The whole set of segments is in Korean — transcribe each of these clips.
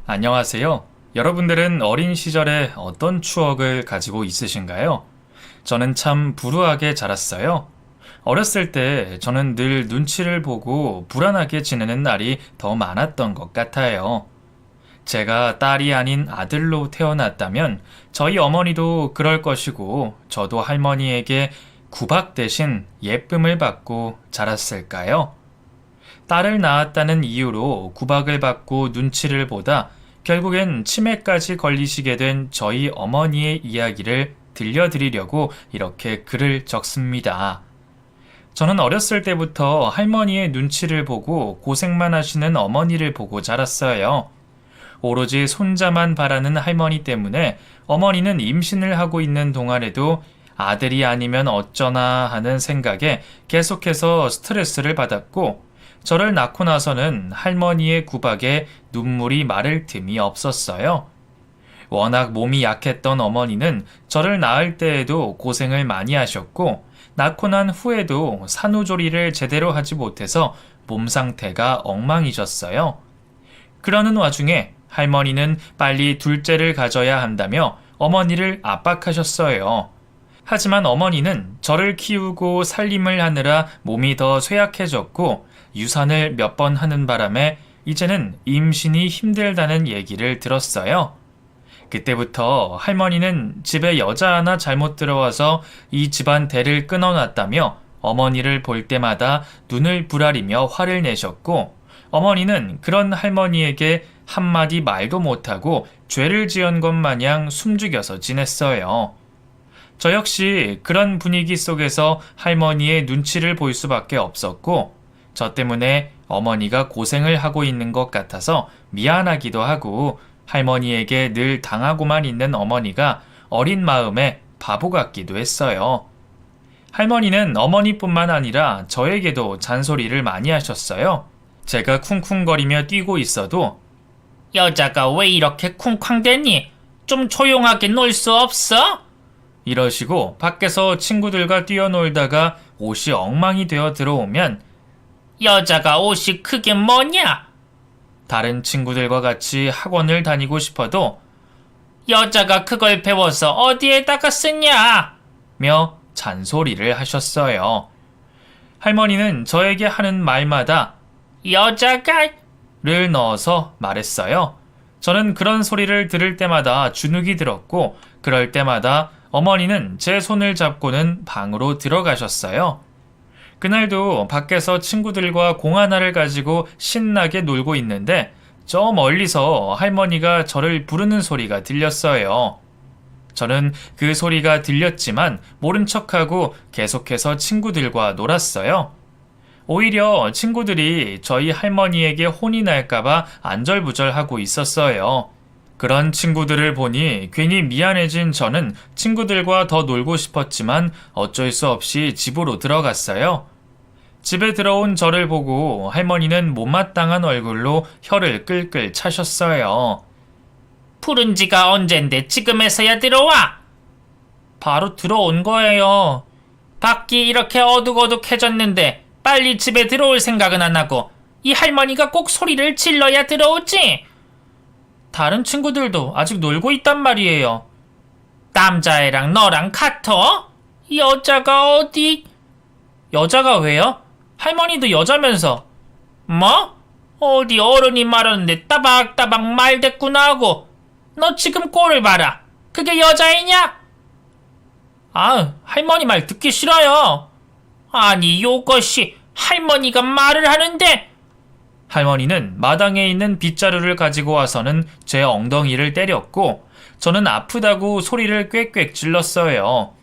안녕하세요. 여러분들은 어린 시절에 어떤 추억을 가지고 있으신가요? 저는 참 불우하게 자랐어요. 어렸을 때 저는 늘 눈치를 보고 불안하게 지내는 날이 더 많았던 것 같아요. 제가 딸이 아닌 아들로 태어났다면 저희 어머니도 그럴 것이고 저도 할머니에게 구박 대신 예쁨을 받고 자랐을까요? 딸을 낳았다는 이유로 구박을 받고 눈치를 보다 결국엔 치매까지 걸리시게 된 저희 어머니의 이야기를 들려드리려고 이렇게 글을 적습니다. 저는 어렸을 때부터 할머니의 눈치를 보고 고생만 하시는 어머니를 보고 자랐어요. 오로지 손자만 바라는 할머니 때문에 어머니는 임신을 하고 있는 동안에도 아들이 아니면 어쩌나 하는 생각에 계속해서 스트레스를 받았고, 저를 낳고 나서는 할머니의 구박에 눈물이 마를 틈이 없었어요. 워낙 몸이 약했던 어머니는 저를 낳을 때에도 고생을 많이 하셨고, 낳고 난 후에도 산후조리를 제대로 하지 못해서 몸 상태가 엉망이셨어요. 그러는 와중에 할머니는 빨리 둘째를 가져야 한다며 어머니를 압박하셨어요. 하지만 어머니는 저를 키우고 살림을 하느라 몸이 더 쇠약해졌고 유산을 몇 번 하는 바람에 이제는 임신이 힘들다는 얘기를 들었어요. 그때부터 할머니는 집에 여자 하나 잘못 들어와서 이 집안 대를 끊어놨다며 어머니를 볼 때마다 눈을 부라리며 화를 내셨고, 어머니는 그런 할머니에게 한마디 말도 못하고 죄를 지은 것 마냥 숨죽여서 지냈어요. 저 역시 그런 분위기 속에서 할머니의 눈치를 볼 수밖에 없었고, 저 때문에 어머니가 고생을 하고 있는 것 같아서 미안하기도 하고, 할머니에게 늘 당하고만 있는 어머니가 어린 마음에 바보 같기도 했어요. 할머니는 어머니뿐만 아니라 저에게도 잔소리를 많이 하셨어요. 제가 쿵쿵거리며 뛰고 있어도 여자가 왜 이렇게 쿵쾅대니? 좀 조용하게 놀 수 없어? 이러시고 밖에서 친구들과 뛰어놀다가 옷이 엉망이 되어 들어오면 여자가 옷이 크게 뭐냐? 다른 친구들과 같이 학원을 다니고 싶어도 여자가 그걸 배워서 어디에다가 쓰냐? 며 잔소리를 하셨어요. 할머니는 저에게 하는 말마다 여자가 를 넣어서 말했어요. 저는 그런 소리를 들을 때마다 주눅이 들었고, 그럴 때마다 어머니는 제 손을 잡고는 방으로 들어가셨어요. 그날도 밖에서 친구들과 공 하나를 가지고 신나게 놀고 있는데 저 멀리서 할머니가 저를 부르는 소리가 들렸어요. 저는 그 소리가 들렸지만 모른 척하고 계속해서 친구들과 놀았어요. 오히려 친구들이 저희 할머니에게 혼이 날까봐 안절부절하고 있었어요. 그런 친구들을 보니 괜히 미안해진 저는 친구들과 더 놀고 싶었지만 어쩔 수 없이 집으로 들어갔어요. 집에 들어온 저를 보고 할머니는 못마땅한 얼굴로 혀를 끌끌 차셨어요. 부른 지가 언젠데 지금에서야 들어와? 바로 들어온 거예요. 밖이 이렇게 어둑어둑해졌는데 빨리 집에 들어올 생각은 안 하고 이 할머니가 꼭 소리를 질러야 들어오지? 다른 친구들도 아직 놀고 있단 말이에요. 남자애랑 너랑 같어? 여자가 어디? 여자가 왜요? 할머니도 여자면서. 뭐? 어디 어른이 말하는데 따박따박 말대꾸나 하고. 너 지금 꼴을 봐라. 그게 여자애냐? 아, 할머니 말 듣기 싫어요. 아니 요것이 할머니가 말을 하는데. 할머니는 마당에 있는 빗자루를 가지고 와서는 제 엉덩이를 때렸고, 저는 아프다고 소리를 꽥꽥 질렀어요.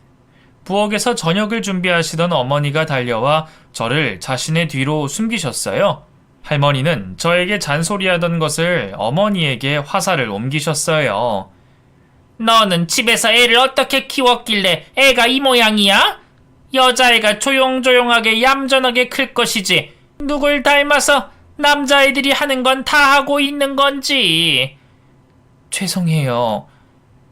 부엌에서 저녁을 준비하시던 어머니가 달려와 저를 자신의 뒤로 숨기셨어요. 할머니는 저에게 잔소리하던 것을 어머니에게 화살을 옮기셨어요. 너는 집에서 애를 어떻게 키웠길래 애가 이 모양이야? 여자애가 조용조용하게 얌전하게 클 것이지 누굴 닮아서 남자애들이 하는 건 다 하고 있는 건지. 죄송해요.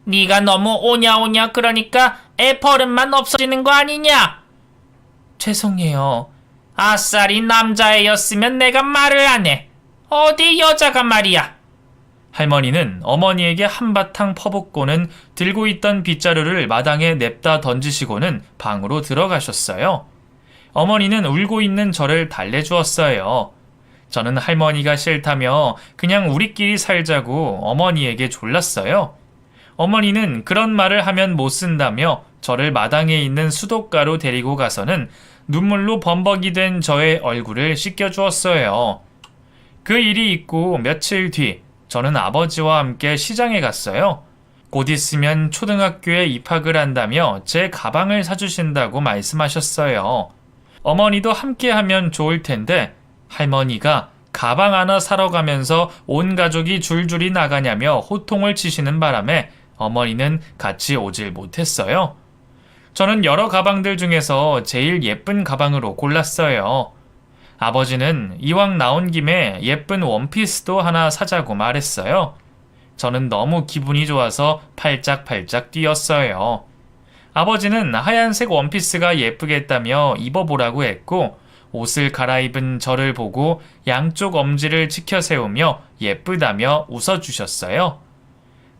네가 너무 오냐오냐 그러니까 애 버릇만 없어지는 거 아니냐? 죄송해요. 아싸리 남자애였으면 내가 말을 안 해. 어디 여자가 말이야. 할머니는 어머니에게 한바탕 퍼붓고는 들고 있던 빗자루를 마당에 냅다 던지시고는 방으로 들어가셨어요. 어머니는 울고 있는 저를 달래주었어요. 저는 할머니가 싫다며 그냥 우리끼리 살자고 어머니에게 졸랐어요. 어머니는 그런 말을 하면 못 쓴다며 저를 마당에 있는 수도가로 데리고 가서는 눈물로 범벅이 된 저의 얼굴을 씻겨주었어요. 그 일이 있고 며칠 뒤 저는 아버지와 함께 시장에 갔어요. 곧 있으면 초등학교에 입학을 한다며 제 가방을 사주신다고 말씀하셨어요. 어머니도 함께 하면 좋을 텐데 할머니가 가방 하나 사러 가면서 온 가족이 줄줄이 나가냐며 호통을 치시는 바람에 어머니는 같이 오질 못했어요. 저는 여러 가방들 중에서 제일 예쁜 가방으로 골랐어요. 아버지는 이왕 나온 김에 예쁜 원피스도 하나 사자고 말했어요. 저는 너무 기분이 좋아서 팔짝팔짝 뛰었어요. 아버지는 하얀색 원피스가 예쁘겠다며 입어보라고 했고 옷을 갈아입은 저를 보고 양쪽 엄지를 치켜 세우며 예쁘다며 웃어주셨어요.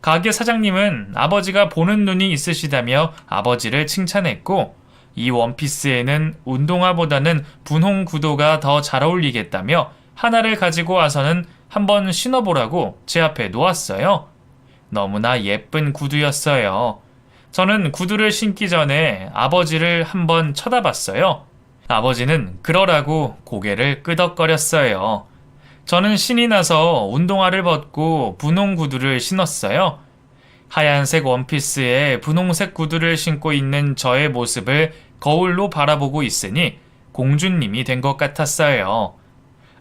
가게 사장님은 아버지가 보는 눈이 있으시다며 아버지를 칭찬했고 이 원피스에는 운동화보다는 분홍 구도가 더 잘 어울리겠다며 하나를 가지고 와서는 한번 신어보라고 제 앞에 놓았어요. 너무나 예쁜 구두였어요. 저는 구두를 신기 전에 아버지를 한번 쳐다봤어요. 아버지는 그러라고 고개를 끄덕거렸어요. 저는 신이 나서 운동화를 벗고 분홍 구두를 신었어요. 하얀색 원피스에 분홍색 구두를 신고 있는 저의 모습을 거울로 바라보고 있으니 공주님이 된 것 같았어요.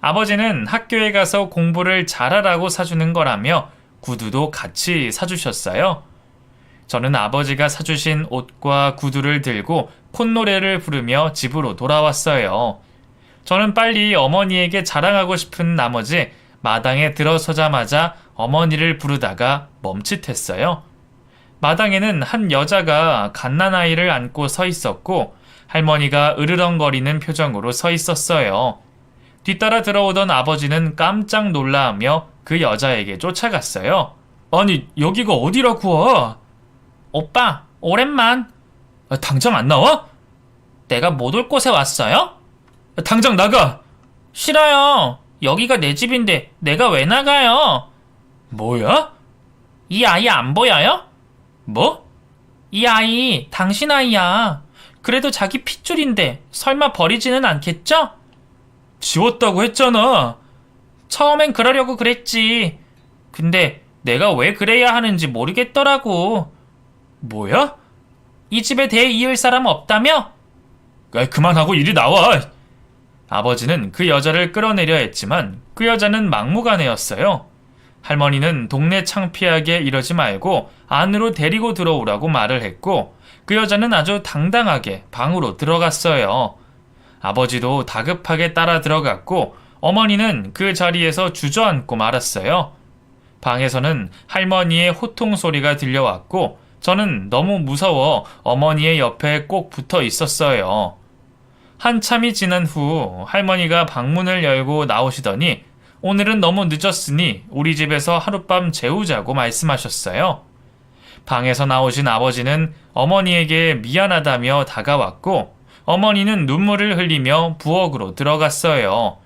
아버지는 학교에 가서 공부를 잘하라고 사주는 거라며 구두도 같이 사주셨어요. 저는 아버지가 사주신 옷과 구두를 들고 콧노래를 부르며 집으로 돌아왔어요. 저는 빨리 어머니에게 자랑하고 싶은 나머지 마당에 들어서자마자 어머니를 부르다가 멈칫했어요. 마당에는 한 여자가 갓난아이를 안고 서 있었고 할머니가 으르렁거리는 표정으로 서 있었어요. 뒤따라 들어오던 아버지는 깜짝 놀라하며 그 여자에게 쫓아갔어요. 아니, 여기가 어디라고 와? 오빠, 오랜만. 당장 안 나와? 내가 못 올 곳에 왔어요? 당장 나가! 싫어요. 여기가 내 집인데 내가 왜 나가요? 뭐야? 이 아이 안 보여요? 뭐? 이 아이 당신 아이야. 그래도 자기 핏줄인데 설마 버리지는 않겠죠? 지웠다고 했잖아. 처음엔 그러려고 그랬지. 근데 내가 왜 그래야 하는지 모르겠더라고. 뭐야? 이 집에 대 이을 사람 없다며? 그만하고 이리 나와. 아버지는 그 여자를 끌어내려 했지만 그 여자는 막무가내였어요. 할머니는 동네 창피하게 이러지 말고 안으로 데리고 들어오라고 말을 했고 그 여자는 아주 당당하게 방으로 들어갔어요. 아버지도 다급하게 따라 들어갔고 어머니는 그 자리에서 주저앉고 말았어요. 방에서는 할머니의 호통 소리가 들려왔고 저는 너무 무서워 어머니의 옆에 꼭 붙어 있었어요. 한참이 지난 후 할머니가 방문을 열고 나오시더니 오늘은 너무 늦었으니 우리 집에서 하룻밤 재우자고 말씀하셨어요. 방에서 나오신 아버지는 어머니에게 미안하다며 다가왔고 어머니는 눈물을 흘리며 부엌으로 들어갔어요.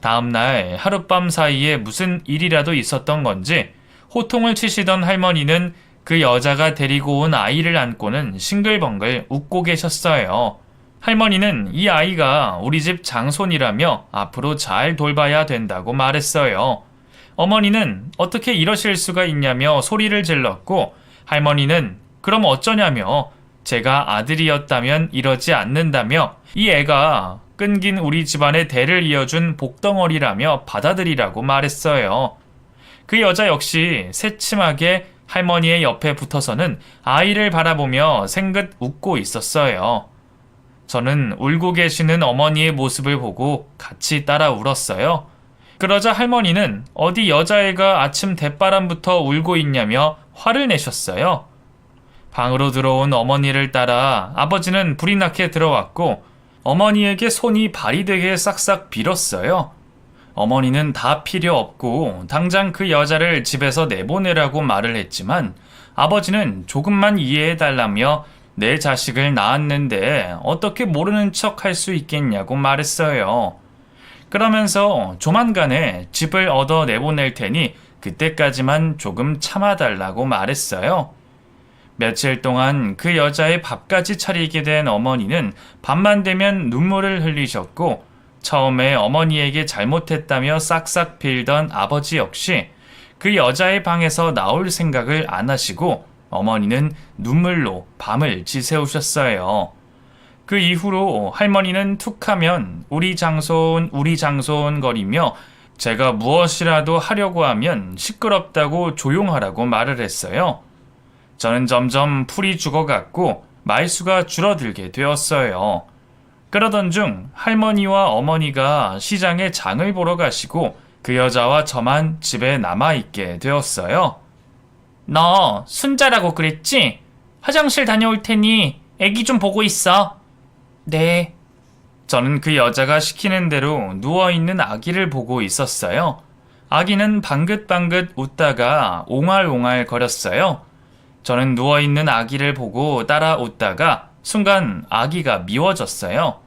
다음날 하룻밤 사이에 무슨 일이라도 있었던 건지 호통을 치시던 할머니는 그 여자가 데리고 온 아이를 안고는 싱글벙글 웃고 계셨어요. 할머니는 이 아이가 우리 집 장손이라며 앞으로 잘 돌봐야 된다고 말했어요. 어머니는 어떻게 이러실 수가 있냐며 소리를 질렀고 할머니는 그럼 어쩌냐며 제가 아들이었다면 이러지 않는다며 이 애가 끊긴 우리 집안의 대를 이어준 복덩어리라며 받아들이라고 말했어요. 그 여자 역시 새침하게 할머니의 옆에 붙어서는 아이를 바라보며 생긋 웃고 있었어요. 저는 울고 계시는 어머니의 모습을 보고 같이 따라 울었어요. 그러자 할머니는 어디 여자애가 아침 대바람부터 울고 있냐며 화를 내셨어요. 방으로 들어온 어머니를 따라 아버지는 불이 나게 들어왔고 어머니에게 손이 발이 되게 싹싹 빌었어요. 어머니는 다 필요 없고 당장 그 여자를 집에서 내보내라고 말을 했지만 아버지는 조금만 이해해달라며 내 자식을 낳았는데 어떻게 모르는 척 할 수 있겠냐고 말했어요. 그러면서 조만간에 집을 얻어 내보낼 테니 그때까지만 조금 참아달라고 말했어요. 며칠 동안 그 여자의 밥까지 차리게 된 어머니는 밤만 되면 눈물을 흘리셨고 처음에 어머니에게 잘못했다며 싹싹 빌던 아버지 역시 그 여자의 방에서 나올 생각을 안 하시고 어머니는 눈물로 밤을 지새우셨어요. 그 이후로 할머니는 툭하면 우리 장손 거리며 제가 무엇이라도 하려고 하면 시끄럽다고 조용하라고 말을 했어요. 저는 점점 풀이 죽어갔고 말수가 줄어들게 되었어요. 그러던 중 할머니와 어머니가 시장에 장을 보러 가시고 그 여자와 저만 집에 남아있게 되었어요. 너 순자라고 그랬지? 화장실 다녀올 테니 애기 좀 보고 있어. 네. 저는 그 여자가 시키는 대로 누워있는 아기를 보고 있었어요. 아기는 방긋방긋 웃다가 옹알옹알 거렸어요. 저는 누워있는 아기를 보고 따라 웃다가 순간 아기가 미워졌어요.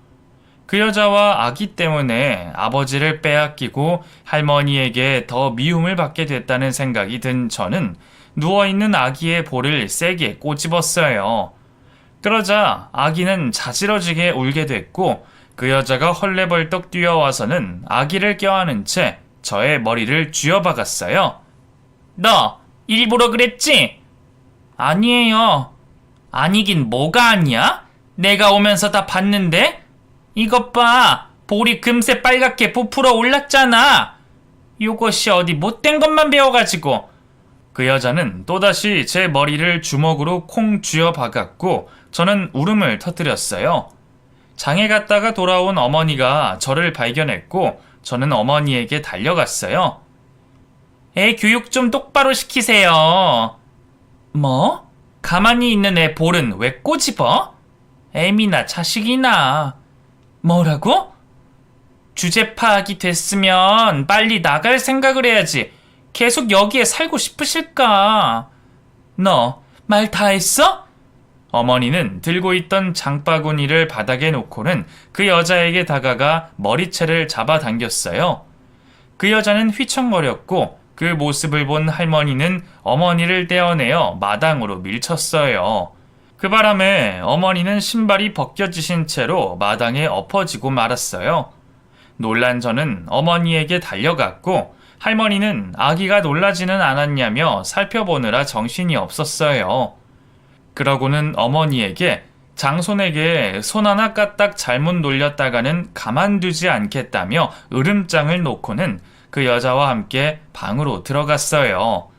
그 여자와 아기 때문에 아버지를 빼앗기고 할머니에게 더 미움을 받게 됐다는 생각이 든 저는 누워있는 아기의 볼을 세게 꼬집었어요. 그러자 아기는 자지러지게 울게 됐고 그 여자가 헐레벌떡 뛰어와서는 아기를 껴안은 채 저의 머리를 쥐어박았어요. 너 일부러 그랬지? 아니에요. 아니긴 뭐가 아니야? 내가 오면서 다 봤는데? 이것 봐. 볼이 금세 빨갛게 부풀어 올랐잖아. 요것이 어디 못된 것만 배워가지고. 그 여자는 또다시 제 머리를 주먹으로 콩 쥐어박았고 저는 울음을 터뜨렸어요. 장에 갔다가 돌아온 어머니가 저를 발견했고 저는 어머니에게 달려갔어요. 애 교육 좀 똑바로 시키세요. 뭐? 가만히 있는 애 볼은 왜 꼬집어? 애미나 자식이나. 뭐라고? 주제 파악이 됐으면 빨리 나갈 생각을 해야지. 계속 여기에 살고 싶으실까? 너 말 다 했어? 어머니는 들고 있던 장바구니를 바닥에 놓고는 그 여자에게 다가가 머리채를 잡아당겼어요. 그 여자는 휘청거렸고 그 모습을 본 할머니는 어머니를 떼어내어 마당으로 밀쳤어요. 그 바람에 어머니는 신발이 벗겨지신 채로 마당에 엎어지고 말았어요. 놀란 저는 어머니에게 달려갔고 할머니는 아기가 놀라지는 않았냐며 살펴보느라 정신이 없었어요. 그러고는 어머니에게 장손에게 손 하나 까딱 잘못 놀렸다가는 가만두지 않겠다며 으름장을 놓고는 그 여자와 함께 방으로 들어갔어요.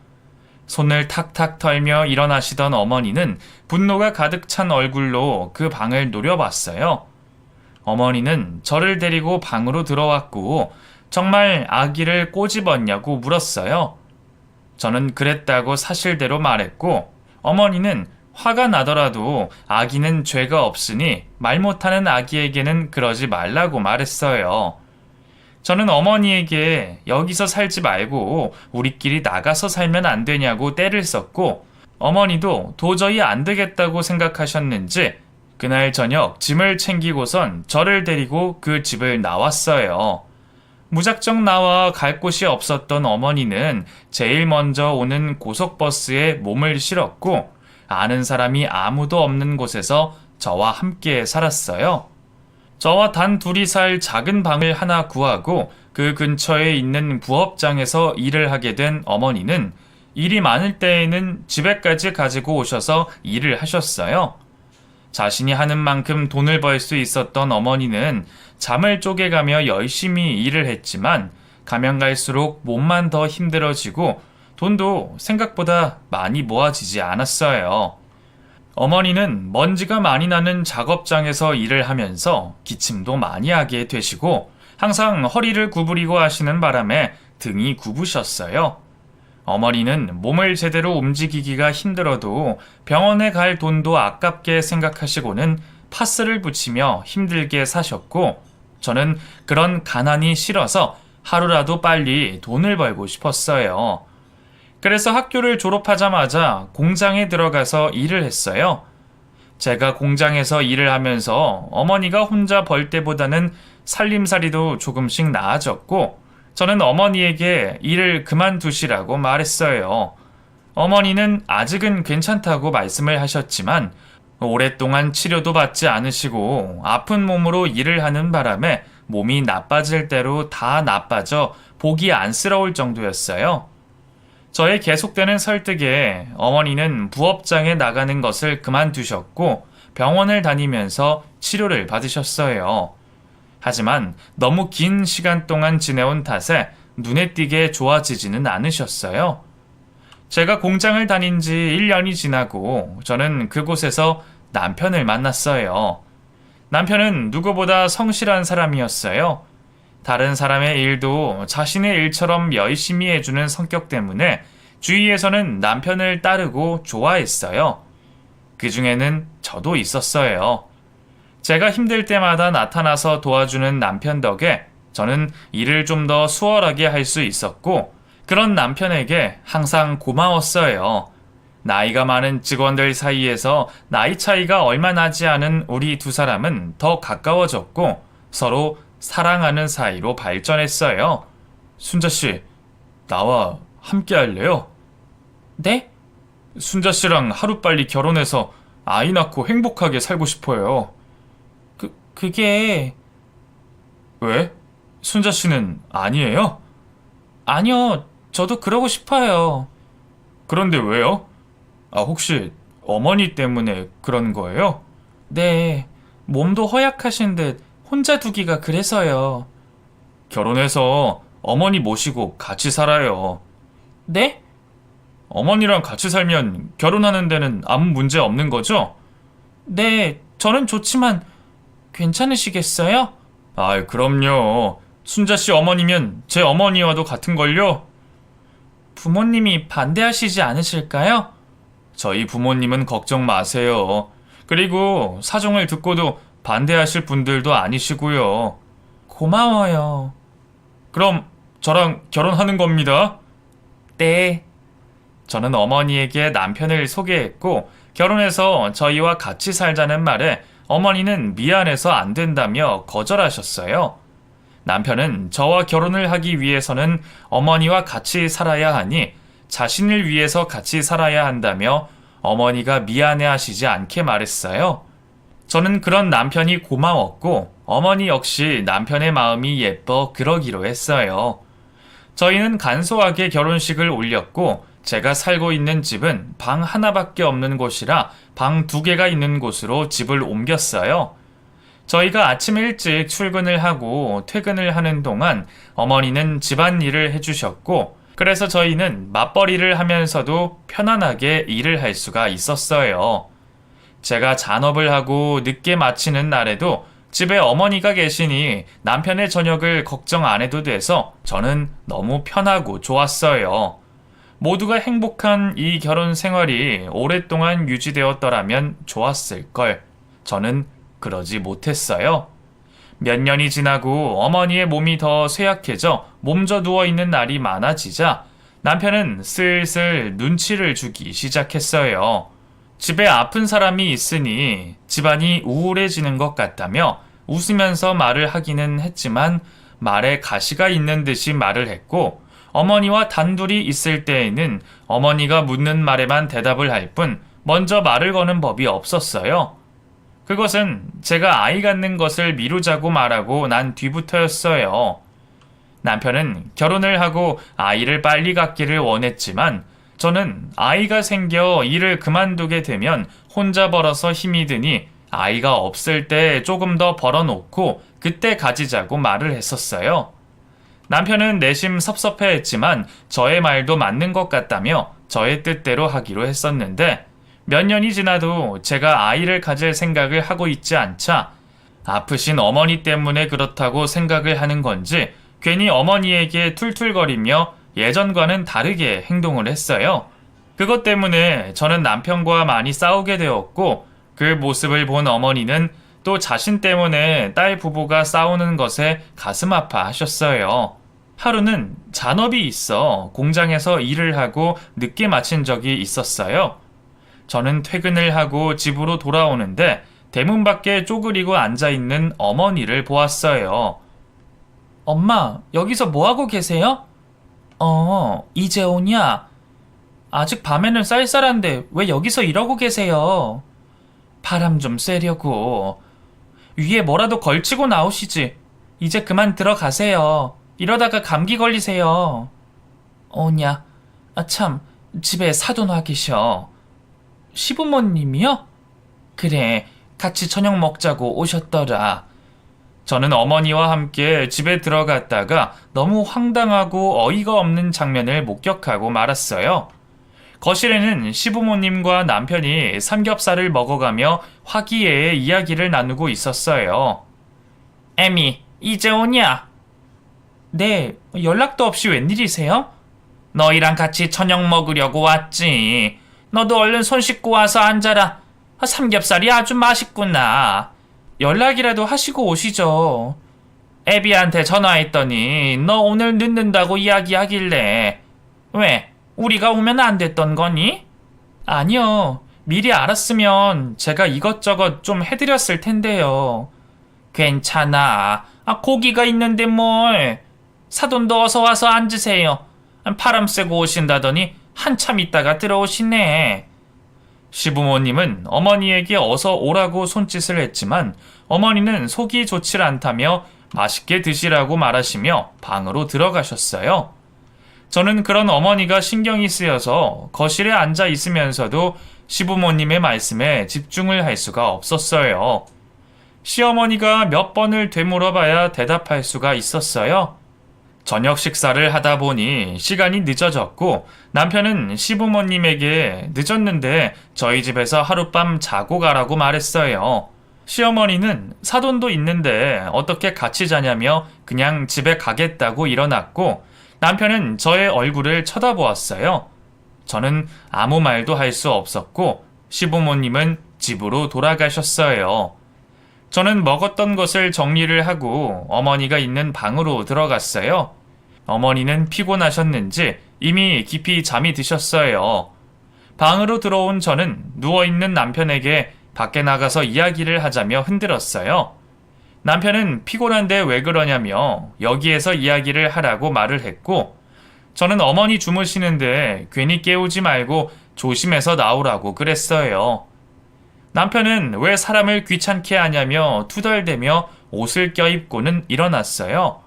손을 탁탁 털며 일어나시던 어머니는 분노가 가득 찬 얼굴로 그 방을 노려봤어요. 어머니는 저를 데리고 방으로 들어왔고 정말 아기를 꼬집었냐고 물었어요. 저는 그랬다고 사실대로 말했고 어머니는 화가 나더라도 아기는 죄가 없으니 말 못하는 아기에게는 그러지 말라고 말했어요. 저는 어머니에게 여기서 살지 말고 우리끼리 나가서 살면 안 되냐고 떼를 썼고 어머니도 도저히 안 되겠다고 생각하셨는지 그날 저녁 짐을 챙기고선 저를 데리고 그 집을 나왔어요. 무작정 나와 갈 곳이 없었던 어머니는 제일 먼저 오는 고속버스에 몸을 실었고 아는 사람이 아무도 없는 곳에서 저와 함께 살았어요. 저와 단 둘이 살 작은 방을 하나 구하고 그 근처에 있는 부업장에서 일을 하게 된 어머니는 일이 많을 때에는 집에까지 가지고 오셔서 일을 하셨어요. 자신이 하는 만큼 돈을 벌 수 있었던 어머니는 잠을 쪼개가며 열심히 일을 했지만 가면 갈수록 몸만 더 힘들어지고 돈도 생각보다 많이 모아지지 않았어요. 어머니는 먼지가 많이 나는 작업장에서 일을 하면서 기침도 많이 하게 되시고 항상 허리를 구부리고 하시는 바람에 등이 굽으셨어요. 어머니는 몸을 제대로 움직이기가 힘들어도 병원에 갈 돈도 아깝게 생각하시고는 파스를 붙이며 힘들게 사셨고 저는 그런 가난이 싫어서 하루라도 빨리 돈을 벌고 싶었어요. 그래서 학교를 졸업하자마자 공장에 들어가서 일을 했어요. 제가 공장에서 일을 하면서 어머니가 혼자 벌 때보다는 살림살이도 조금씩 나아졌고, 저는 어머니에게 일을 그만두시라고 말했어요. 어머니는 아직은 괜찮다고 말씀을 하셨지만, 오랫동안 치료도 받지 않으시고 아픈 몸으로 일을 하는 바람에 몸이 나빠질 대로 다 나빠져 보기 안쓰러울 정도였어요. 저의 계속되는 설득에 어머니는 부업장에 나가는 것을 그만두셨고 병원을 다니면서 치료를 받으셨어요. 하지만 너무 긴 시간 동안 지내온 탓에 눈에 띄게 좋아지지는 않으셨어요. 제가 공장을 다닌 지 1년이 지나고 저는 그곳에서 남편을 만났어요. 남편은 누구보다 성실한 사람이었어요. 다른 사람의 일도 자신의 일처럼 열심히 해주는 성격 때문에 주위에서는 남편을 따르고 좋아했어요. 그 중에는 저도 있었어요. 제가 힘들 때마다 나타나서 도와주는 남편 덕에 저는 일을 좀 더 수월하게 할 수 있었고, 그런 남편에게 항상 고마웠어요. 나이가 많은 직원들 사이에서 나이 차이가 얼마 나지 않은 우리 두 사람은 더 가까워졌고 서로 사랑하는 사이로 발전했어요. 순자씨, 나와 함께 할래요? 네? 순자씨랑 하루빨리 결혼해서 아이 낳고 행복하게 살고 싶어요. 그게... 왜? 순자씨는 아니에요? 아니요, 저도 그러고 싶어요. 그런데 왜요? 혹시 어머니 때문에 그런 거예요? 네, 몸도 허약하신 듯 혼자 두기가 그래서요. 결혼해서 어머니 모시고 같이 살아요. 네? 어머니랑 같이 살면 결혼하는 데는 아무 문제 없는 거죠? 네, 저는 좋지만 괜찮으시겠어요? 그럼요. 순자씨 어머니면 제 어머니와도 같은걸요? 부모님이 반대하시지 않으실까요? 저희 부모님은 걱정 마세요. 그리고 사정을 듣고도 반대하실 분들도 아니시고요. 고마워요. 그럼 저랑 결혼하는 겁니다. 네. 저는 어머니에게 남편을 소개했고 결혼해서 저희와 같이 살자는 말에 어머니는 미안해서 안 된다며 거절하셨어요. 남편은 저와 결혼을 하기 위해서는 어머니와 같이 살아야 하니 자신을 위해서 같이 살아야 한다며 어머니가 미안해 하시지 않게 말했어요. 저는 그런 남편이 고마웠고 어머니 역시 남편의 마음이 예뻐 그러기로 했어요. 저희는 간소하게 결혼식을 올렸고 제가 살고 있는 집은 방 하나밖에 없는 곳이라 방 2개가 있는 곳으로 집을 옮겼어요. 저희가 아침 일찍 출근을 하고 퇴근을 하는 동안 어머니는 집안일을 해주셨고 그래서 저희는 맞벌이를 하면서도 편안하게 일을 할 수가 있었어요. 제가 잔업을 하고 늦게 마치는 날에도 집에 어머니가 계시니 남편의 저녁을 걱정 안 해도 돼서 저는 너무 편하고 좋았어요. 모두가 행복한 이 결혼 생활이 오랫동안 유지되었더라면 좋았을걸. 저는 그러지 못했어요. 몇 년이 지나고 어머니의 몸이 더 쇠약해져 몸져 누워있는 날이 많아지자 남편은 슬슬 눈치를 주기 시작했어요. 집에 아픈 사람이 있으니 집안이 우울해지는 것 같다며 웃으면서 말을 하기는 했지만 말에 가시가 있는 듯이 말을 했고 어머니와 단둘이 있을 때에는 어머니가 묻는 말에만 대답을 할 뿐 먼저 말을 거는 법이 없었어요. 그것은 제가 아이 갖는 것을 미루자고 말하고 난 뒤부터였어요. 남편은 결혼을 하고 아이를 빨리 갖기를 원했지만 저는 아이가 생겨 일을 그만두게 되면 혼자 벌어서 힘이 드니 아이가 없을 때 조금 더 벌어놓고 그때 가지자고 말을 했었어요. 남편은 내심 섭섭해했지만 저의 말도 맞는 것 같다며 저의 뜻대로 하기로 했었는데 몇 년이 지나도 제가 아이를 가질 생각을 하고 있지 않자 아프신 어머니 때문에 그렇다고 생각을 하는 건지 괜히 어머니에게 툴툴거리며 예전과는 다르게 행동을 했어요. 그것 때문에 저는 남편과 많이 싸우게 되었고 그 모습을 본 어머니는 또 자신 때문에 딸 부부가 싸우는 것에 가슴 아파하셨어요. 하루는 잔업이 있어 공장에서 일을 하고 늦게 마친 적이 있었어요. 저는 퇴근을 하고 집으로 돌아오는데 대문 밖에 쪼그리고 앉아있는 어머니를 보았어요. 엄마, 여기서 뭐하고 계세요? 이제 오냐? 아직 밤에는 쌀쌀한데 왜 여기서 이러고 계세요? 바람 좀 쐬려고. 위에 뭐라도 걸치고 나오시지. 이제 그만 들어가세요. 이러다가 감기 걸리세요. 오냐? 참, 집에 사돈 와 계셔. 시부모님이요? 그래, 같이 저녁 먹자고 오셨더라. 저는 어머니와 함께 집에 들어갔다가 너무 황당하고 어이가 없는 장면을 목격하고 말았어요. 거실에는 시부모님과 남편이 삼겹살을 먹어가며 화기애애 이야기를 나누고 있었어요. 애미, 이제 오냐? 네, 연락도 없이 웬일이세요? 너희랑 같이 저녁 먹으려고 왔지. 너도 얼른 손 씻고 와서 앉아라. 삼겹살이 아주 맛있구나. 연락이라도 하시고 오시죠. 애비한테 전화했더니 너 오늘 늦는다고 이야기하길래. 왜? 우리가 오면 안 됐던 거니? 아니요. 미리 알았으면 제가 이것저것 좀 해드렸을 텐데요. 괜찮아. 고기가 있는데 뭘. 사돈도 어서 와서 앉으세요. 바람 쐬고 오신다더니 한참 있다가 들어오시네. 시부모님은 어머니에게 어서 오라고 손짓을 했지만 어머니는 속이 좋질 않다며 맛있게 드시라고 말하시며 방으로 들어가셨어요. 저는 그런 어머니가 신경이 쓰여서 거실에 앉아 있으면서도 시부모님의 말씀에 집중을 할 수가 없었어요. 시어머니가 몇 번을 되물어봐야 대답할 수가 있었어요. 저녁 식사를 하다 보니 시간이 늦어졌고 남편은 시부모님에게 늦었는데 저희 집에서 하룻밤 자고 가라고 말했어요. 시어머니는 사돈도 있는데 어떻게 같이 자냐며 그냥 집에 가겠다고 일어났고 남편은 저의 얼굴을 쳐다보았어요. 저는 아무 말도 할 수 없었고 시부모님은 집으로 돌아가셨어요. 저는 먹었던 것을 정리를 하고 어머니가 있는 방으로 들어갔어요. 어머니는 피곤하셨는지 이미 깊이 잠이 드셨어요. 방으로 들어온 저는 누워있는 남편에게 밖에 나가서 이야기를 하자며 흔들었어요. 남편은 피곤한데 왜 그러냐며 여기에서 이야기를 하라고 말을 했고 저는 어머니 주무시는데 괜히 깨우지 말고 조심해서 나오라고 그랬어요. 남편은 왜 사람을 귀찮게 하냐며 투덜대며 옷을 껴입고는 일어났어요.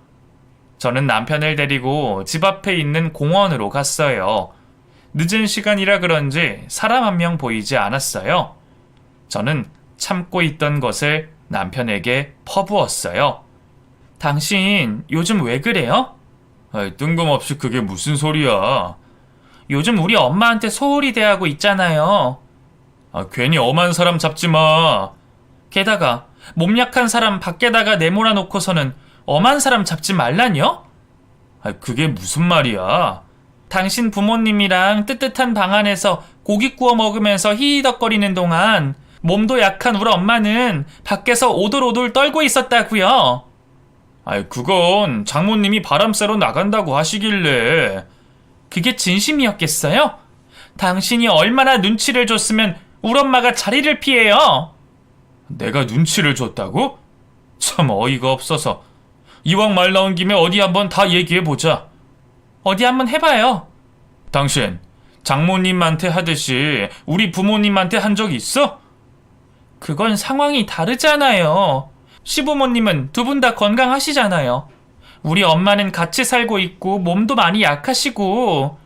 저는 남편을 데리고 집 앞에 있는 공원으로 갔어요. 늦은 시간이라 그런지 사람 한 명 보이지 않았어요. 저는 참고 있던 것을 남편에게 퍼부었어요. 당신 요즘 왜 그래요? 뜬금없이 그게 무슨 소리야. 요즘 우리 엄마한테 소홀히 대하고 있잖아요. 괜히 엄한 사람 잡지 마. 게다가 몸 약한 사람 밖에다가 내몰아 놓고서는 엄한 사람 잡지 말라뇨? 그게 무슨 말이야? 당신 부모님이랑 뜨뜻한 방 안에서 고기 구워 먹으면서 히히덕거리는 동안 몸도 약한 우리 엄마는 밖에서 오돌오돌 떨고 있었다고요. 그건 장모님이 바람 쐬러 나간다고 하시길래. 그게 진심이었겠어요? 당신이 얼마나 눈치를 줬으면 우리 엄마가 자리를 피해요. 내가 눈치를 줬다고? 참 어이가 없어서. 이왕 말 나온 김에 어디 한번 다 얘기해보자. 어디 한번 해봐요. 당신 장모님한테 하듯이 우리 부모님한테 한 적 있어? 그건 상황이 다르잖아요. 시부모님은 두 분 다 건강하시잖아요. 우리 엄마는 같이 살고 있고 몸도 많이 약하시고.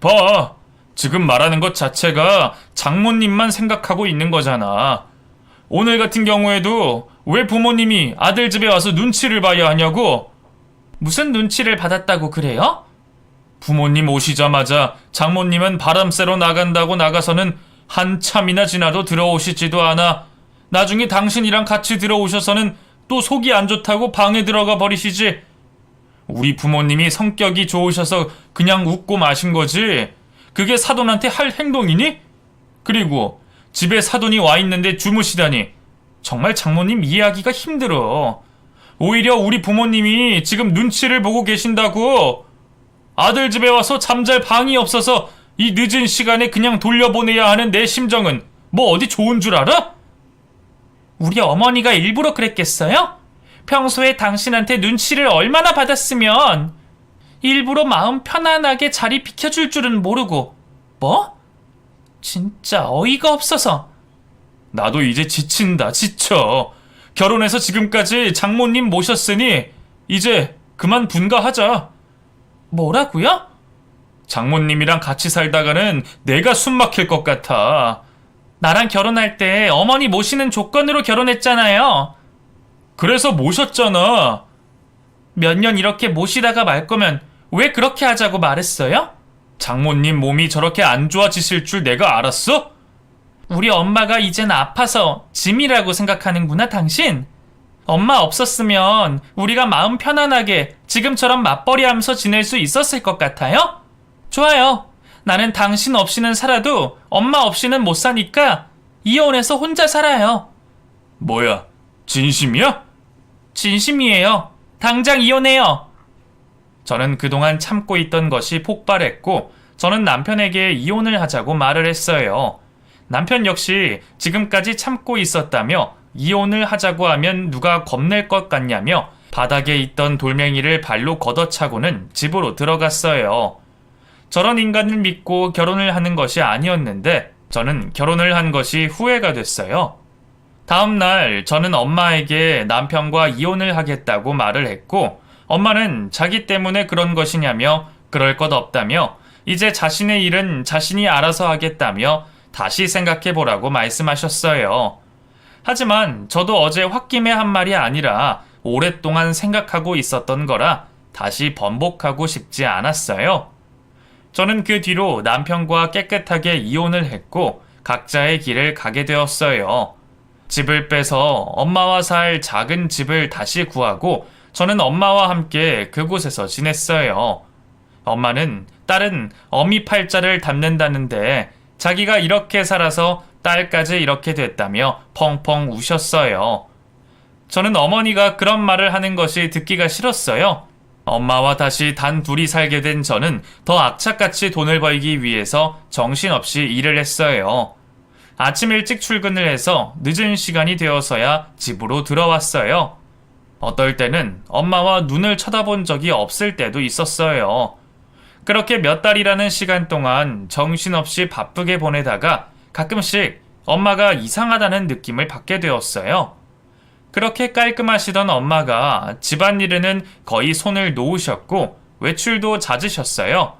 봐, 지금 말하는 것 자체가 장모님만 생각하고 있는 거잖아. 오늘 같은 경우에도 왜 부모님이 아들 집에 와서 눈치를 봐야 하냐고? 무슨 눈치를 받았다고 그래요? 부모님 오시자마자 장모님은 바람 쐬러 나간다고 나가서는 한참이나 지나도 들어오시지도 않아. 나중에 당신이랑 같이 들어오셔서는 또 속이 안 좋다고 방에 들어가 버리시지. 우리 부모님이 성격이 좋으셔서 그냥 웃고 마신 거지. 그게 사돈한테 할 행동이니? 그리고 집에 사돈이 와 있는데 주무시다니. 정말 장모님 이해하기가 힘들어. 오히려 우리 부모님이 지금 눈치를 보고 계신다고. 아들 집에 와서 잠잘 방이 없어서 이 늦은 시간에 그냥 돌려보내야 하는 내 심정은 뭐 어디 좋은 줄 알아? 우리 어머니가 일부러 그랬겠어요? 평소에 당신한테 눈치를 얼마나 받았으면 일부러 마음 편안하게 자리 비켜줄 줄은 모르고. 뭐? 진짜 어이가 없어서. 나도 이제 지친다, 지쳐. 결혼해서 지금까지 장모님 모셨으니 이제 그만 분가하자. 뭐라고요? 장모님이랑 같이 살다가는 내가 숨 막힐 것 같아. 나랑 결혼할 때 어머니 모시는 조건으로 결혼했잖아요. 그래서 모셨잖아. 몇 년 이렇게 모시다가 말 거면 왜 그렇게 하자고 말했어요? 장모님 몸이 저렇게 안 좋아지실 줄 내가 알았어? 우리 엄마가 이젠 아파서 짐이라고 생각하는구나, 당신. 엄마 없었으면 우리가 마음 편안하게 지금처럼 맞벌이 하면서 지낼 수 있었을 것 같아요? 좋아요. 나는 당신 없이는 살아도 엄마 없이는 못 사니까 이혼해서 혼자 살아요. 뭐야, 진심이야? 진심이에요. 당장 이혼해요. 저는 그동안 참고 있던 것이 폭발했고, 저는 남편에게 이혼을 하자고 말을 했어요. 남편 역시 지금까지 참고 있었다며 이혼을 하자고 하면 누가 겁낼 것 같냐며 바닥에 있던 돌멩이를 발로 걷어차고는 집으로 들어갔어요. 저런 인간을 믿고 결혼을 하는 것이 아니었는데 저는 결혼을 한 것이 후회가 됐어요. 다음 날 저는 엄마에게 남편과 이혼을 하겠다고 말을 했고, 엄마는 자기 때문에 그런 것이냐며 그럴 것 없다며 이제 자신의 일은 자신이 알아서 하겠다며 다시 생각해보라고 말씀하셨어요. 하지만 저도 어제 홧김에 한 말이 아니라 오랫동안 생각하고 있었던 거라 다시 번복하고 싶지 않았어요. 저는 그 뒤로 남편과 깨끗하게 이혼을 했고 각자의 길을 가게 되었어요. 집을 빼서 엄마와 살 작은 집을 다시 구하고 저는 엄마와 함께 그곳에서 지냈어요. 엄마는 딸은 어미 팔자를 닮는다는데 자기가 이렇게 살아서 딸까지 이렇게 됐다며 펑펑 우셨어요. 저는 어머니가 그런 말을 하는 것이 듣기가 싫었어요. 엄마와 다시 단 둘이 살게 된 저는 더 악착같이 돈을 벌기 위해서 정신없이 일을 했어요. 아침 일찍 출근을 해서 늦은 시간이 되어서야 집으로 들어왔어요. 어떨 때는 엄마와 눈을 쳐다본 적이 없을 때도 있었어요. 그렇게 몇 달이라는 시간 동안 정신없이 바쁘게 보내다가 가끔씩 엄마가 이상하다는 느낌을 받게 되었어요. 그렇게 깔끔하시던 엄마가 집안일에는 거의 손을 놓으셨고 외출도 잦으셨어요.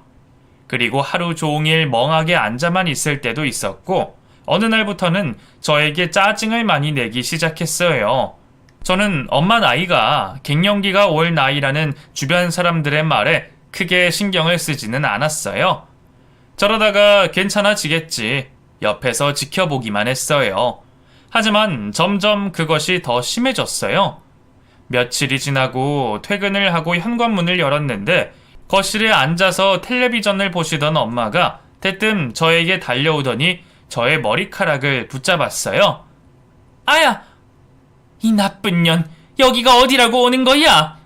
그리고 하루 종일 멍하게 앉아만 있을 때도 있었고 어느 날부터는 저에게 짜증을 많이 내기 시작했어요. 저는 엄마 나이가 갱년기가 올 나이라는 주변 사람들의 말에 크게 신경을 쓰지는 않았어요. 저러다가 괜찮아지겠지. 옆에서 지켜보기만 했어요. 하지만 점점 그것이 더 심해졌어요. 며칠이 지나고 퇴근을 하고 현관문을 열었는데 거실에 앉아서 텔레비전을 보시던 엄마가 대뜸 저에게 달려오더니 저의 머리카락을 붙잡았어요. 아야! 이 나쁜 년, 여기가 어디라고 오는 거야?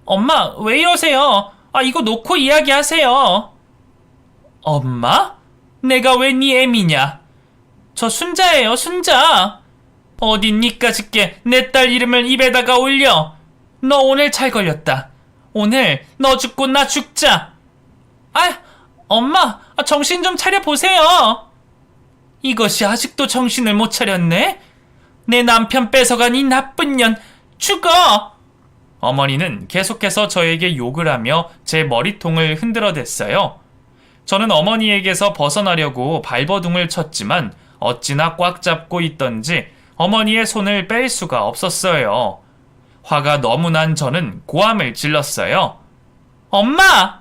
엄마, 왜 이러세요? 이거 놓고 이야기하세요. 엄마? 내가 왜 네 애미냐? 저 순자예요, 순자. 어디 니까짓게 내 딸 이름을 입에다가 올려. 너 오늘 잘 걸렸다. 오늘 너 죽고 나 죽자. 엄마, 정신 좀 차려보세요. 이것이 아직도 정신을 못 차렸네? 내 남편 뺏어간 이 나쁜 년, 죽어! 어머니는 계속해서 저에게 욕을 하며 제 머리통을 흔들어댔어요. 저는 어머니에게서 벗어나려고 발버둥을 쳤지만 어찌나 꽉 잡고 있던지 어머니의 손을 뺄 수가 없었어요. 화가 너무 난 저는 고함을 질렀어요. 엄마!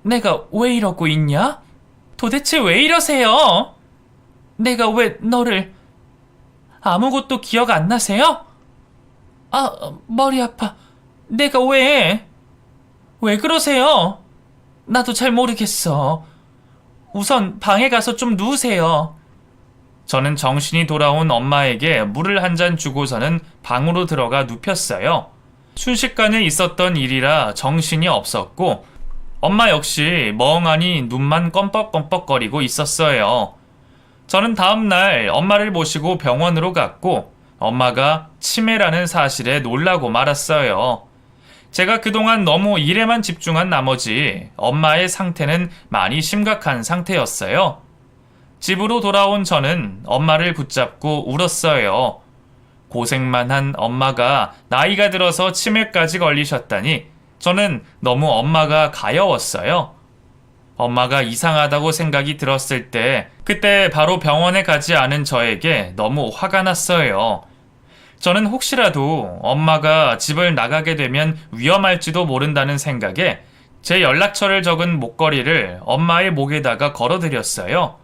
내가 왜 이러고 있냐? 도대체 왜 이러세요? 내가 왜 너를... 아무것도 기억 안 나세요? 머리 아파. 내가 왜... 왜 그러세요? 나도 잘 모르겠어. 우선 방에 가서 좀 누우세요. 저는 정신이 돌아온 엄마에게 물을 한 잔 주고서는 방으로 들어가 눕혔어요. 순식간에 있었던 일이라 정신이 없었고 엄마 역시 멍하니 눈만 껌뻑껌뻑거리고 있었어요. 저는 다음날 엄마를 모시고 병원으로 갔고 엄마가 치매라는 사실에 놀라고 말았어요. 제가 그동안 너무 일에만 집중한 나머지 엄마의 상태는 많이 심각한 상태였어요. 집으로 돌아온 저는 엄마를 붙잡고 울었어요. 고생만 한 엄마가 나이가 들어서 치매까지 걸리셨다니 저는 너무 엄마가 가여웠어요. 엄마가 이상하다고 생각이 들었을 때 그때 바로 병원에 가지 않은 저에게 너무 화가 났어요. 저는 혹시라도 엄마가 집을 나가게 되면 위험할지도 모른다는 생각에 제 연락처를 적은 목걸이를 엄마의 목에다가 걸어드렸어요.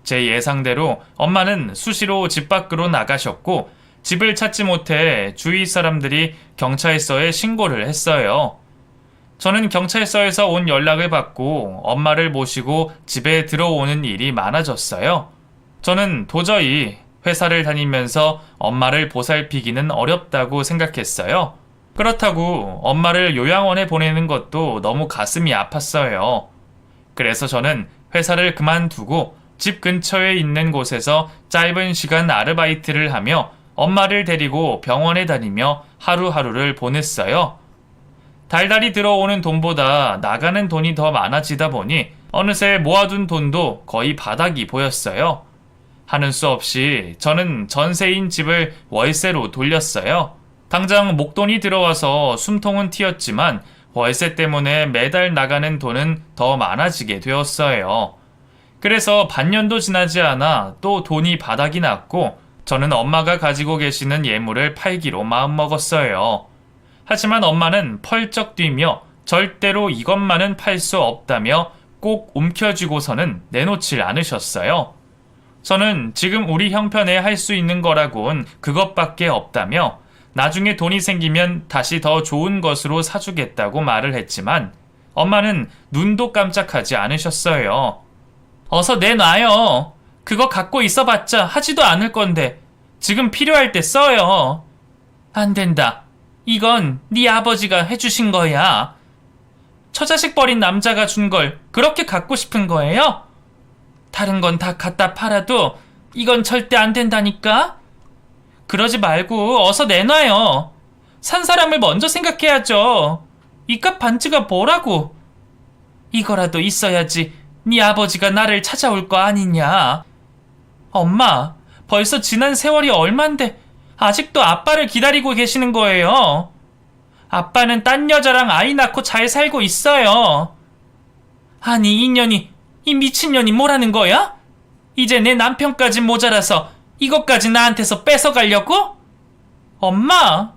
제 예상대로 엄마는 수시로 집 밖으로 나가셨고 집을 찾지 못해 주위 사람들이 경찰서에 신고를 했어요. 저는 경찰서에서 온 연락을 받고 엄마를 모시고 집에 들어오는 일이 많아졌어요. 저는 도저히 회사를 다니면서 엄마를 보살피기는 어렵다고 생각했어요. 그렇다고 엄마를 요양원에 보내는 것도 너무 가슴이 아팠어요. 그래서 저는 회사를 그만두고 집 근처에 있는 곳에서 짧은 시간 아르바이트를 하며 엄마를 데리고 병원에 다니며 하루하루를 보냈어요. 달달이 들어오는 돈보다 나가는 돈이 더 많아지다 보니 어느새 모아둔 돈도 거의 바닥이 보였어요. 하는 수 없이 저는 전세인 집을 월세로 돌렸어요. 당장 목돈이 들어와서 숨통은 튀었지만 월세 때문에 매달 나가는 돈은 더 많아지게 되었어요. 그래서 반년도 지나지 않아 또 돈이 바닥이 났고 저는 엄마가 가지고 계시는 예물을 팔기로 마음먹었어요. 하지만 엄마는 펄쩍 뛰며 절대로 이것만은 팔 수 없다며 꼭 움켜쥐고서는 내놓질 않으셨어요. 저는 지금 우리 형편에 할 수 있는 거라곤 그것밖에 없다며 나중에 돈이 생기면 다시 더 좋은 것으로 사주겠다고 말을 했지만 엄마는 눈도 깜짝하지 않으셨어요. 어서 내놔요. 그거 갖고 있어봤자 하지도 않을 건데 지금 필요할 때 써요. 안 된다. 이건 네 아버지가 해주신 거야. 처자식 버린 남자가 준 걸 그렇게 갖고 싶은 거예요? 다른 건 다 갖다 팔아도 이건 절대 안 된다니까? 그러지 말고 어서 내놔요. 산 사람을 먼저 생각해야죠. 이깟 반지가 뭐라고? 이거라도 있어야지 네 아버지가 나를 찾아올 거 아니냐. 엄마, 벌써 지난 세월이 얼만데 아직도 아빠를 기다리고 계시는 거예요. 아빠는 딴 여자랑 아이 낳고 잘 살고 있어요. 아니 이 미친년이 뭐라는 거야? 이제 내 남편까지 모자라서 이것까지 나한테서 뺏어가려고? 엄마,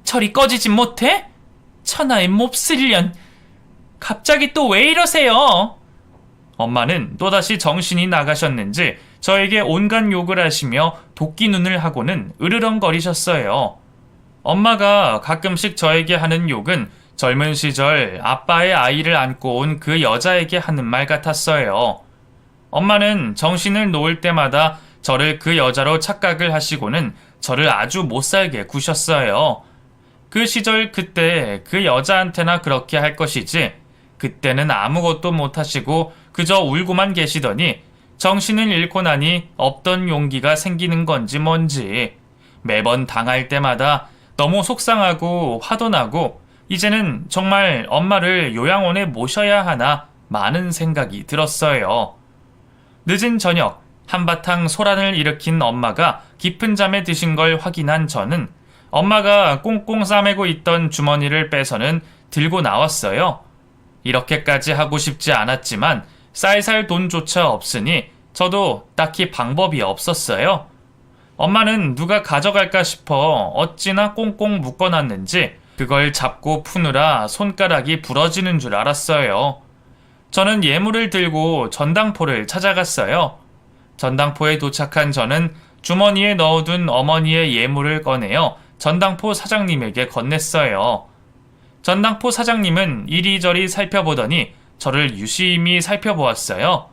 저리 꺼지지 못해? 천하의 몹쓸년. 갑자기 또 왜 이러세요? 엄마는 또다시 정신이 나가셨는지 저에게 온갖 욕을 하시며 도끼 눈을 하고는 으르렁거리셨어요. 엄마가 가끔씩 저에게 하는 욕은 젊은 시절 아빠의 아이를 안고 온 그 여자에게 하는 말 같았어요. 엄마는 정신을 놓을 때마다 저를 그 여자로 착각을 하시고는 저를 아주 못살게 구셨어요. 그 시절 그때 그 여자한테나 그렇게 할 것이지 그때는 아무것도 못하시고 그저 울고만 계시더니 정신을 잃고 나니 없던 용기가 생기는 건지 뭔지 매번 당할 때마다 너무 속상하고 화도 나고 이제는 정말 엄마를 요양원에 모셔야 하나 많은 생각이 들었어요. 늦은 저녁 한바탕 소란을 일으킨 엄마가 깊은 잠에 드신 걸 확인한 저는 엄마가 꽁꽁 싸매고 있던 주머니를 빼서는 들고 나왔어요. 이렇게까지 하고 싶지 않았지만 쌀쌀 돈조차 없으니 저도 딱히 방법이 없었어요. 엄마는 누가 가져갈까 싶어 어찌나 꽁꽁 묶어놨는지 그걸 잡고 푸느라 손가락이 부러지는 줄 알았어요. 저는 예물을 들고 전당포를 찾아갔어요. 전당포에 도착한 저는 주머니에 넣어둔 어머니의 예물을 꺼내어 전당포 사장님에게 건넸어요. 전당포 사장님은 이리저리 살펴보더니 저를 유심히 살펴보았어요.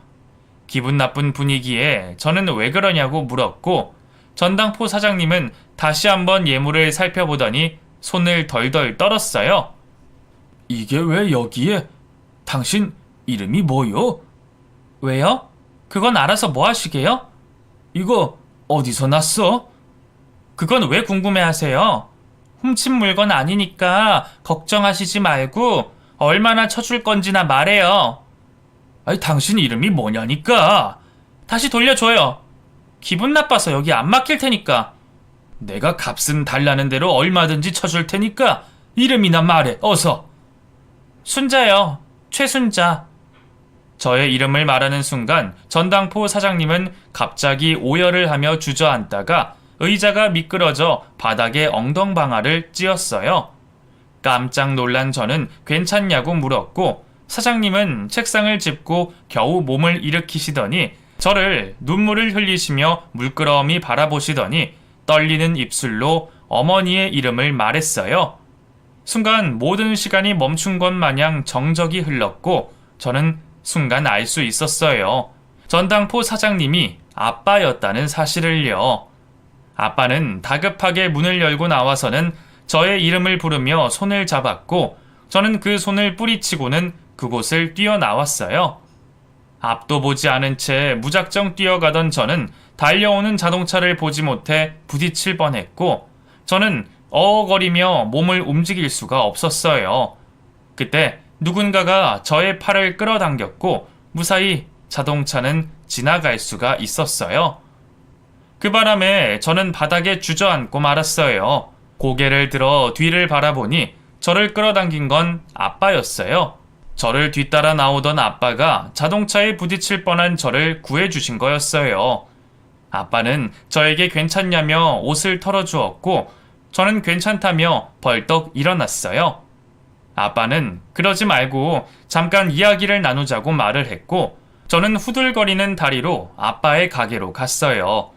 기분 나쁜 분위기에 저는 왜 그러냐고 물었고, 전당포 사장님은 다시 한번 예물을 살펴보더니 손을 덜덜 떨었어요. 이게 왜 여기에? 당신 이름이 뭐요? 왜요? 그건 알아서 뭐 하시게요? 이거 어디서 났어? 그건 왜 궁금해하세요? 훔친 물건 아니니까 걱정하시지 말고 얼마나 쳐줄 건지나 말해요. 아니, 당신 이름이 뭐냐니까. 다시 돌려줘요. 기분 나빠서 여기 안 맡길 테니까. 내가 값은 달라는 대로 얼마든지 쳐줄 테니까 이름이나 말해, 어서. 순자요. 최순자. 저의 이름을 말하는 순간 전당포 사장님은 갑자기 오열을 하며 주저앉다가 의자가 미끄러져 바닥에 엉덩방아를 찧었어요. 깜짝 놀란 저는 괜찮냐고 물었고, 사장님은 책상을 짚고 겨우 몸을 일으키시더니 저를 눈물을 흘리시며 물끄러미 바라보시더니 떨리는 입술로 어머니의 이름을 말했어요. 순간 모든 시간이 멈춘 것 마냥 정적이 흘렀고, 저는 순간 알 수 있었어요. 전당포 사장님이 아빠였다는 사실을요. 아빠는 다급하게 문을 열고 나와서는 저의 이름을 부르며 손을 잡았고, 저는 그 손을 뿌리치고는 그곳을 뛰어나왔어요. 앞도 보지 않은 채 무작정 뛰어가던 저는 달려오는 자동차를 보지 못해 부딪힐 뻔했고, 저는 어어거리며 몸을 움직일 수가 없었어요. 그때 누군가가 저의 팔을 끌어당겼고 무사히 자동차는 지나갈 수가 있었어요. 그 바람에 저는 바닥에 주저앉고 말았어요. 고개를 들어 뒤를 바라보니 저를 끌어당긴 건 아빠였어요. 저를 뒤따라 나오던 아빠가 자동차에 부딪힐 뻔한 저를 구해주신 거였어요. 아빠는 저에게 괜찮냐며 옷을 털어주었고, 저는 괜찮다며 벌떡 일어났어요. 아빠는 그러지 말고 잠깐 이야기를 나누자고 말을 했고, 저는 후들거리는 다리로 아빠의 가게로 갔어요.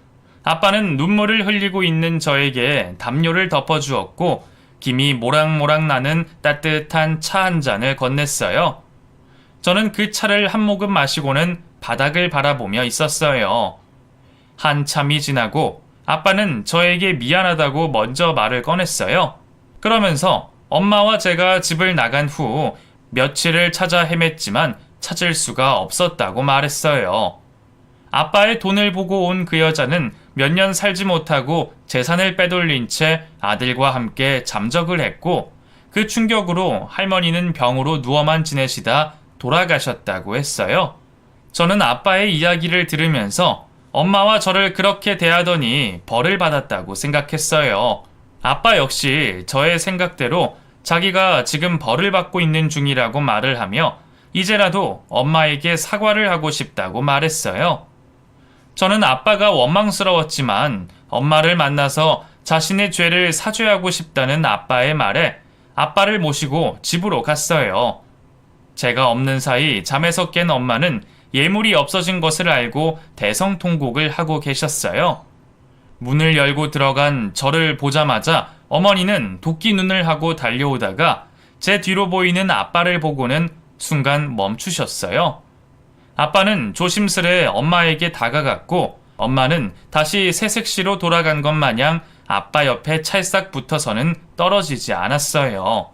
아빠는 눈물을 흘리고 있는 저에게 담요를 덮어주었고, 김이 모락모락 나는 따뜻한 차 한 잔을 건넸어요. 저는 그 차를 한 모금 마시고는 바닥을 바라보며 있었어요. 한참이 지나고 아빠는 저에게 미안하다고 먼저 말을 꺼냈어요. 그러면서 엄마와 제가 집을 나간 후 며칠을 찾아 헤맸지만 찾을 수가 없었다고 말했어요. 아빠의 돈을 보고 온 그 여자는 몇 년 살지 못하고 재산을 빼돌린 채 아들과 함께 잠적을 했고, 그 충격으로 할머니는 병으로 누워만 지내시다 돌아가셨다고 했어요. 저는 아빠의 이야기를 들으면서 엄마와 저를 그렇게 대하더니 벌을 받았다고 생각했어요. 아빠 역시 저의 생각대로 자기가 지금 벌을 받고 있는 중이라고 말을 하며 이제라도 엄마에게 사과를 하고 싶다고 말했어요. 저는 아빠가 원망스러웠지만 엄마를 만나서 자신의 죄를 사죄하고 싶다는 아빠의 말에 아빠를 모시고 집으로 갔어요. 제가 없는 사이 잠에서 깬 엄마는 예물이 없어진 것을 알고 대성통곡을 하고 계셨어요. 문을 열고 들어간 저를 보자마자 어머니는 도끼 눈을 하고 달려오다가 제 뒤로 보이는 아빠를 보고는 순간 멈추셨어요. 아빠는 조심스레 엄마에게 다가갔고, 엄마는 다시 새색시로 돌아간 것 마냥 아빠 옆에 찰싹 붙어서는 떨어지지 않았어요.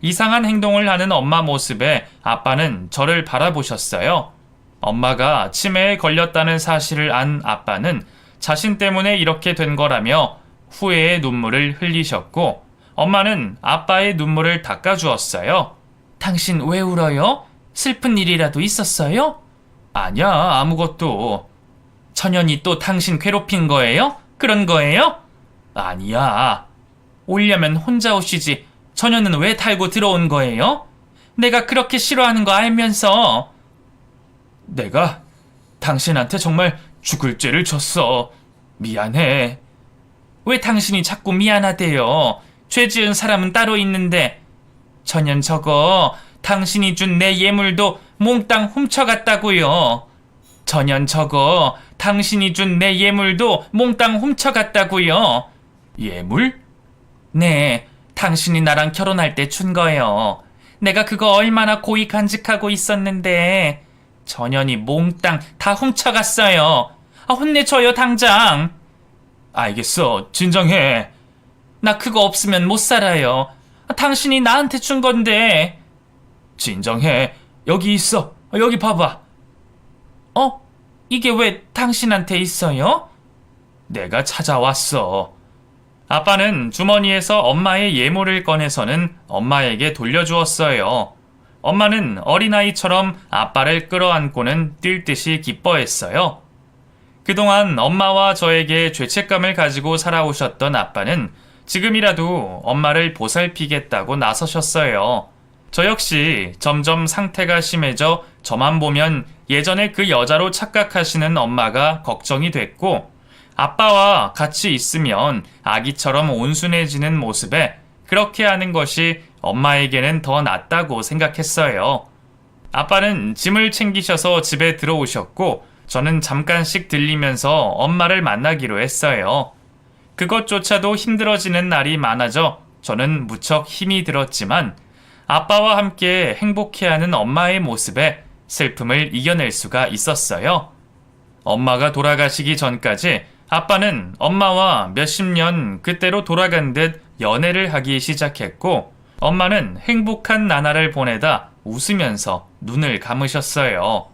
이상한 행동을 하는 엄마 모습에 아빠는 저를 바라보셨어요. 엄마가 치매에 걸렸다는 사실을 안 아빠는 자신 때문에 이렇게 된 거라며 후회의 눈물을 흘리셨고, 엄마는 아빠의 눈물을 닦아주었어요. 당신 왜 울어요? 슬픈 일이라도 있었어요? 아니야, 아무것도. 천연이 또 당신 괴롭힌 거예요? 그런 거예요? 아니야. 오려면 혼자 오시지. 천연은 왜 달고 들어온 거예요? 내가 그렇게 싫어하는 거 알면서. 내가 당신한테 정말 죽을 죄를 졌어. 미안해. 왜 당신이 자꾸 미안하대요? 죄 지은 사람은 따로 있는데. 천연 저거 당신이 준 내 예물도 몽땅 훔쳐갔다고요. 천연 저거 당신이 준 내 예물도 몽땅 훔쳐갔다고요. 예물? 네, 당신이 나랑 결혼할 때 준 거예요. 내가 그거 얼마나 고이 간직하고 있었는데. 전현이 몽땅 다 훔쳐갔어요. 혼내줘요, 당장. 알겠어. 진정해. 나 그거 없으면 못 살아요. 당신이 나한테 준 건데. 진정해. 여기 있어. 여기 봐봐. 이게 왜 당신한테 있어요? 내가 찾아왔어. 아빠는 주머니에서 엄마의 예물을 꺼내서는 엄마에게 돌려주었어요. 엄마는 어린아이처럼 아빠를 끌어안고는 뛸 듯이 기뻐했어요. 그동안 엄마와 저에게 죄책감을 가지고 살아오셨던 아빠는 지금이라도 엄마를 보살피겠다고 나서셨어요. 저 역시 점점 상태가 심해져 저만 보면 예전에 그 여자로 착각하시는 엄마가 걱정이 됐고, 아빠와 같이 있으면 아기처럼 온순해지는 모습에 그렇게 하는 것이 엄마에게는 더 낫다고 생각했어요. 아빠는 짐을 챙기셔서 집에 들어오셨고, 저는 잠깐씩 들리면서 엄마를 만나기로 했어요. 그것조차도 힘들어지는 날이 많아져 저는 무척 힘이 들었지만, 아빠와 함께 행복해하는 엄마의 모습에 슬픔을 이겨낼 수가 있었어요. 엄마가 돌아가시기 전까지 아빠는 엄마와 몇십 년 그때로 돌아간 듯 연애를 하기 시작했고, 엄마는 행복한 나날을 보내다 웃으면서 눈을 감으셨어요.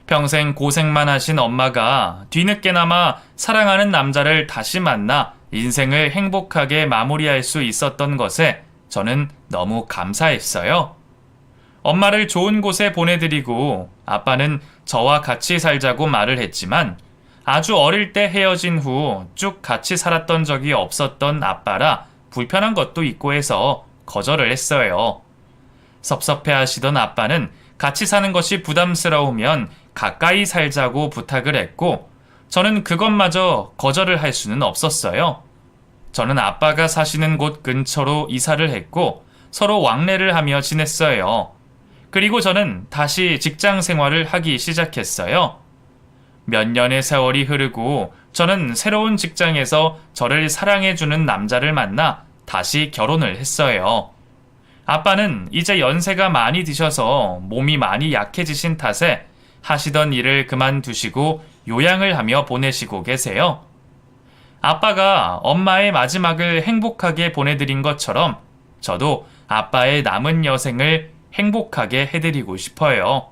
평생 고생만 하신 엄마가 뒤늦게나마 사랑하는 남자를 다시 만나 인생을 행복하게 마무리할 수 있었던 것에 저는 너무 감사했어요. 엄마를 좋은 곳에 보내드리고 아빠는 저와 같이 살자고 말을 했지만, 아주 어릴 때 헤어진 후 쭉 같이 살았던 적이 없었던 아빠라 불편한 것도 있고 해서 거절을 했어요. 섭섭해 하시던 아빠는 같이 사는 것이 부담스러우면 가까이 살자고 부탁을 했고, 저는 그것마저 거절을 할 수는 없었어요. 저는 아빠가 사시는 곳 근처로 이사를 했고 서로 왕래를 하며 지냈어요. 그리고 저는 다시 직장 생활을 하기 시작했어요. 몇 년의 세월이 흐르고 저는 새로운 직장에서 저를 사랑해주는 남자를 만나 다시 결혼을 했어요. 아빠는 이제 연세가 많이 드셔서 몸이 많이 약해지신 탓에 하시던 일을 그만두시고 요양을 하며 보내시고 계세요. 아빠가 엄마의 마지막을 행복하게 보내드린 것처럼 저도 아빠의 남은 여생을 행복하게 해드리고 싶어요.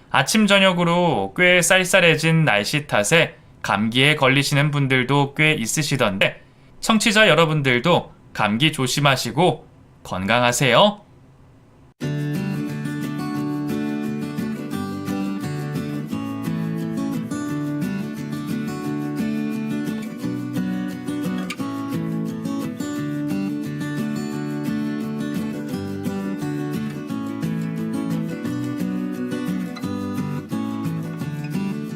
아침 저녁으로 꽤 쌀쌀해진 날씨 탓에 감기에 걸리시는 분들도 꽤 있으시던데, 청취자 여러분들도 감기 조심하시고 건강하세요.